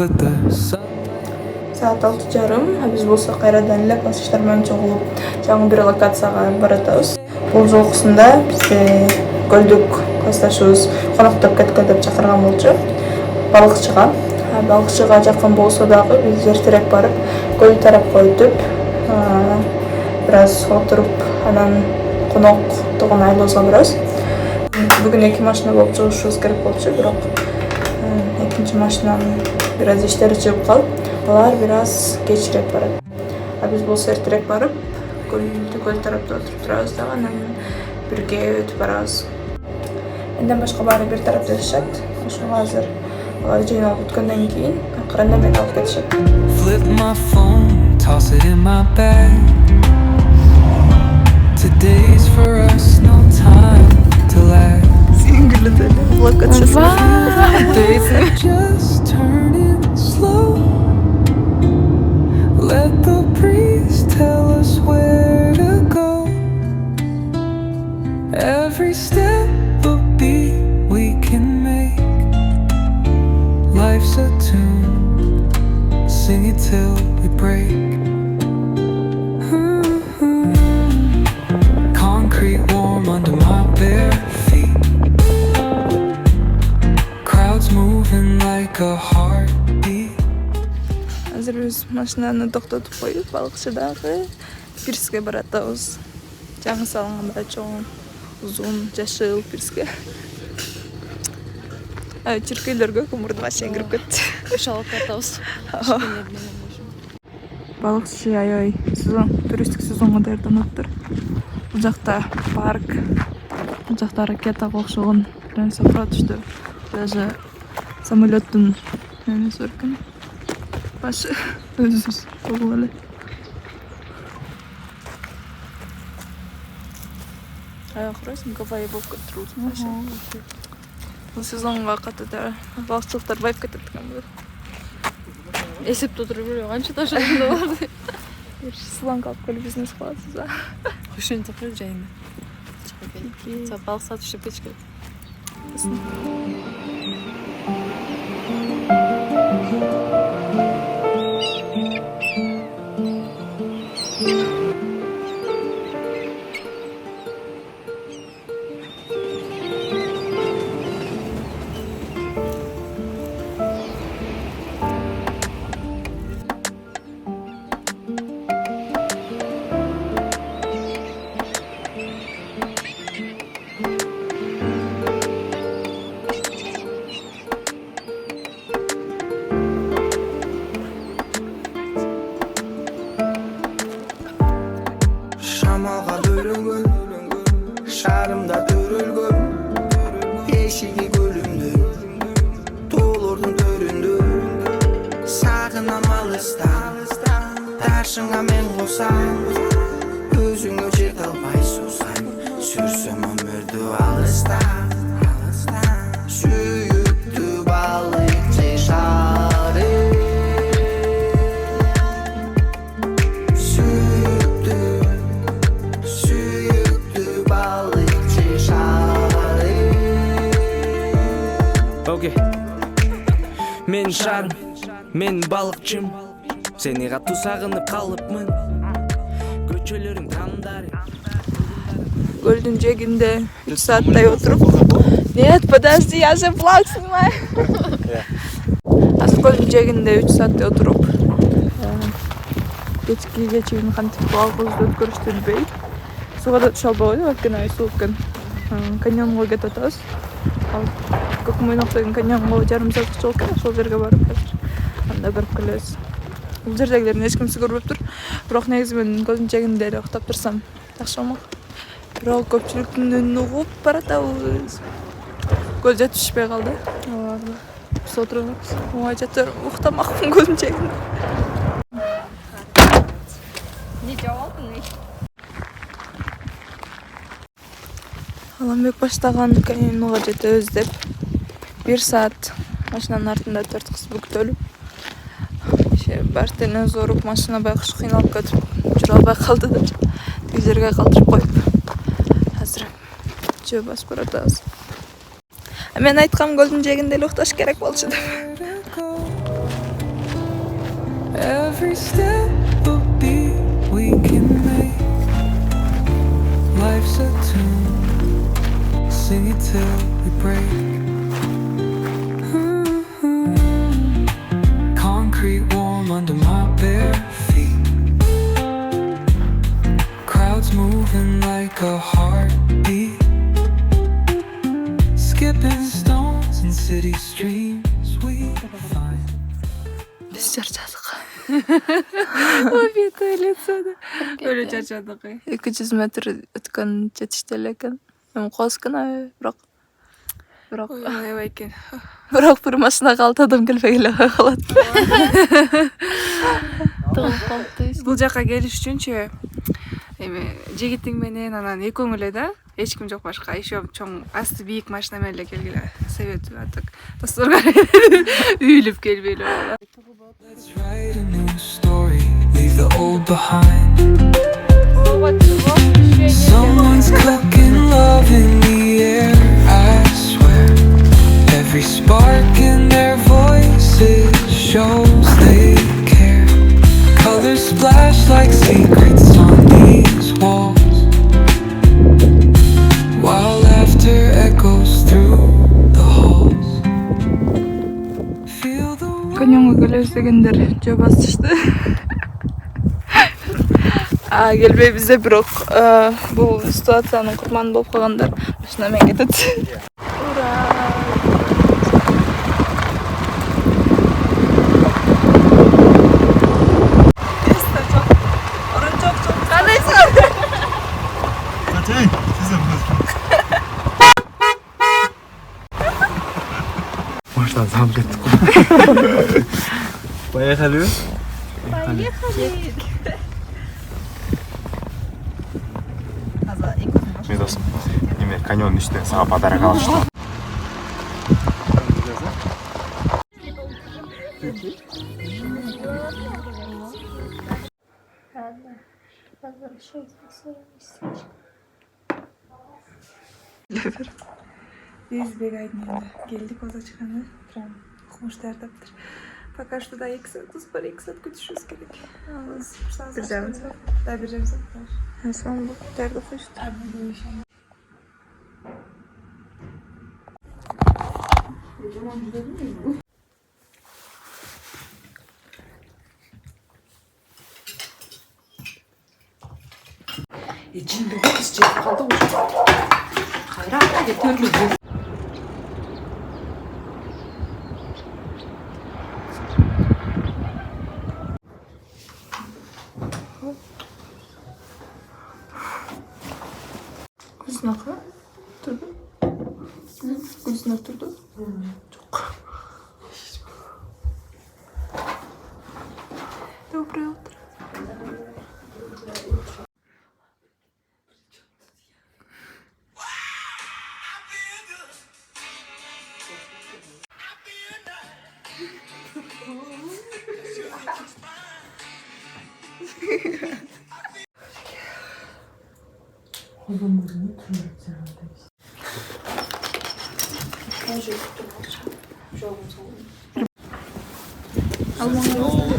with the sun. Saat 6:30. Biz bolsa kayradan эле пассажирдар менен чогулуп жаңы бир локацияга баратабыз. Бул жолкусунда бизди көлдүк классташыбыз коноктоп кеткен деп чакырган болчу. Балыкчыга. Балыкчыга жакын болсо дагы биз эртерээк барып, көл тарапка өтүп, бир аз отуруп, анан коноктогун айлоосуна барабыз. Бүгүн 2 машина болуп чыгышыбыз керек болчу, бирок экинчи машинанын бир аз иштери чыгып калып, алар бир аз кечирээк барат. Биз болсо эртерээк барып, көл тарапта отуруп турабыз дагы, анан бирге өтүп барабыз. Менден башка баары бир тарапта жашашат. Ошого азыр алар жыйналып бүткөндөн кийин акырында мени алып кетишет. Flip my phone, toss it in my bag. Today's for us, no time to lag. Сингрлетели локациясы. Just turn it slow. Let the breeze tell us where to go. Every step a beat we can make. Life's a tune, sing it till we break. Concrete warm under my bare feet. Crowds moving like a heartbeat. Азыр биз машинаны токтотуп коюп, балыкчыдагы пирске баратабыз. Жаңы салынган да чоң, узун, жашыл пирске. Чиркейлерге көмүрдү машина кирип кетти. Ошолуп атабыз. Балыкчы аябай сезон, туристтик сезонго даярданаттыр. Бул жакта парк, бул жакта ракетага окшогон сапар түштү. Даже самолеттун немеси бар экен. Башы өзүбүз болгон эле. Аяқырасың, Гавайи болып кетті. Бұл сезонға қатыда балықшылықтар байып кетеді екен бұл. Есепті отырып жүр, қанша ташылында барды. Сылан қалып көлі бизнес қаласыз ба? Құшын тұқыр жайында. Балық сатып кеш керек. Şamalga bölüngün, şarımda dörülgün. Eşigi gölümdü, toğlurdun töründü. Sağınam alıstan, tarşınga men qosan. Özüngö jet alpay susan, sürsöm ömürdü alıstan. Süyüktü balıkçı şarı. Мен шарым, мен балықчым, сени катуу сагынып калыпмын. Көчөлөрүң тамдары. Көлдүн жээгинде 3 сааттай отуруп. Нет, подожди, я же влог снимаю. Азыр көлдүн жээгинде 3 сааттай отуруп. Кечки чейин кантип балыгыбызды өткөрүштү билбейт. Суга да түшө албай койдук, анткени ай суук экен. Каньонго кетип атабыз. Көкмойнок деген каньонго жарым саатка жол экен, ошол жерге барып азыр анда көрүп келебиз. Бул жердегилердин эч кимси көрбөптүр. Бирок негизи мен көлдүн жээгинде эле уктап турсам жакшы болмок. Бирок көпчүлүктүн үнүн угуп баратабыз. Көл жетишпей калды. Биз отурабыз. Ой, жатыр, уктамакмын көлдүн жээгинде. Не жабалдың? Аламбек баштаган каньонго жетебиз деп 1 саат машинанын артында 4 кыз бүктөлүп. Бартене зоруп машина байкуш кыйналып кетип жүрө албай калды деп тиги жерге калтырып коюп. Азыр жөө басып баратабыз. Мен айткам көлдүн жээгинде эле укташ керек болчу деп. Every step a beat we can make. Life's a tune, sing it till we break. Concrete warm under my bare feet. Crowds moving like a heartbeat. Skipping stones in city streams we find. Biz çarçadık. Обед лицо. Öyle çarçadık. 200 метр өткөн жетишти эле экен. Эми кооз экен бирок Ой экен. бирок бир машина калды, адам келбей эле калат. Тыгып калды. Бул жака келиш үчүнчү эми жигитиң менен анан экөөң эле да, эч ким жок башка. Еще чоң асты бийик машина менен эле келгиле. Совет атык. Досторго үйлүп келбей эле болот. Let's write a new story, leave the old behind. Someone's cooking love in the air, I swear. Every spark in their voices shows they care. Colors splash like secrets on these walls, while laughter echoes through the halls. Feel the Каньонго келебиз дегендер жөө басышты. Келбейбиз да, бирок бул ситуациянын курманы болуп калгандар машина менен кетет. Ура! Может, сам Поехали. Мен досым, неме каньонның үстінен саған подарок алып шықтым. Избег айдында келдик озачканы, прям кумуш тартаптыр. Пока что да 2 саат бар, 2 саат күтүшүбүз керек. Бир жарым саат. Да, 1 жарым саат. Сон бул дерде кошт. Жинди кыз жетип калды уже. Кайра кетөрлү. Гүлсүнакы турду. Гүлсүнак турду. Жок. Доброе утро.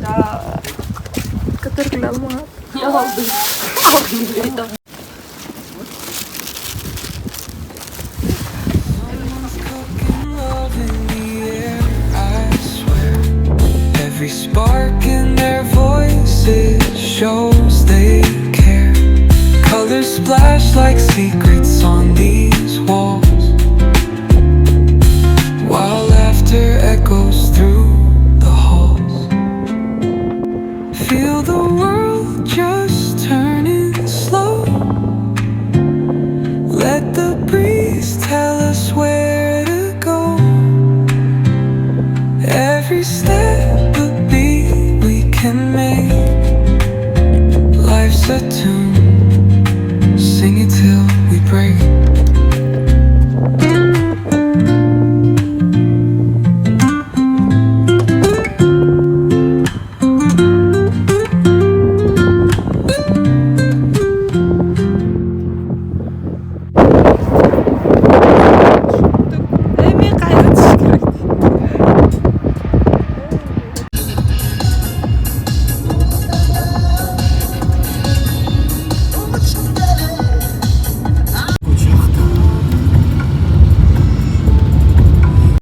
Да. Который алмат. Я алды. cooking love in the air, I swear. Every spark in their voices shows they care. Colors splash like secrets on these walls, while laughter echoes through the halls. Feel the world just turning slow. Let the breeze tell us where to go. Every step a beat we can make. Life's a tune, sing it till we break.